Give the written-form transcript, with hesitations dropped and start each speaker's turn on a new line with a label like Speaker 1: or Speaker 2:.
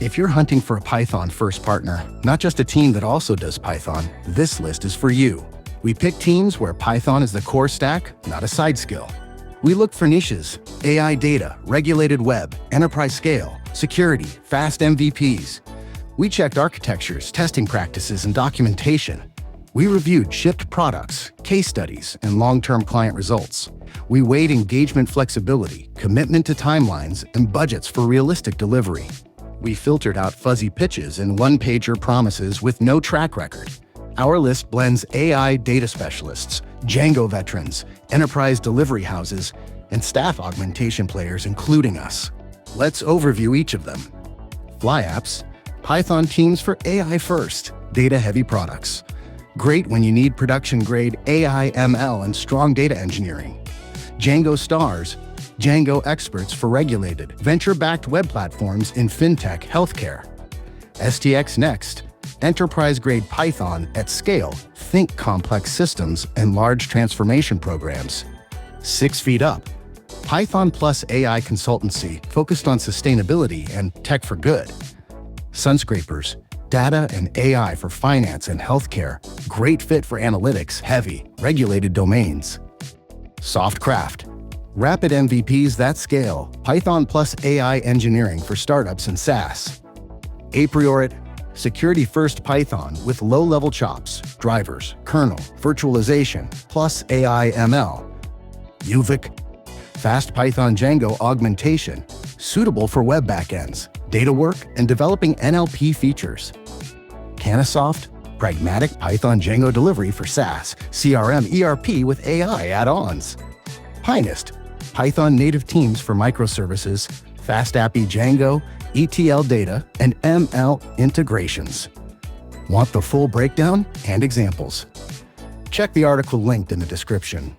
Speaker 1: If you're hunting for a Python-first partner, not just a team that also does Python, this list is for you. We pick teams where Python is the core stack, not a side skill. We look for niches: AI data, regulated web, enterprise scale, security, fast MVPs. We checked architectures, testing practices, and documentation. We reviewed shipped products, case studies, and long-term client results. We weighed engagement flexibility, commitment to timelines, and budgets for realistic delivery. We filtered out fuzzy pitches and one-pager promises with no track record. Our list blends AI data specialists, Django veterans, enterprise delivery houses, and staff augmentation players, including us. Let's overview each of them. Flyaps, Python teams for AI-first, data-heavy products. Great when you need production-grade AI, ML, and strong data engineering. Django Stars, Django experts for regulated, venture-backed web platforms in fintech, healthcare. STX Next, enterprise-grade Python at scale, think complex systems and large transformation programs. 6 Feet Up, Python plus AI consultancy focused on sustainability and tech for good. Sunscrapers, data and AI for finance and healthcare, great fit for analytics-heavy, regulated domains. SoftKraft, rapid MVPs that scale, Python plus AI engineering for startups and SaaS. Apriorit, security-first Python with low-level chops, drivers, kernel, virtualization, plus AI ML. UVIK, fast Python Django augmentation, suitable for web backends, data work, and developing NLP features. KanhaSoft, pragmatic Python Django delivery for SaaS, CRM, ERP with AI add-ons. Pynest, Python native teams for microservices, fast API Django, ETL data, and ML integrations. Want the full breakdown and examples? Check the article linked in the description.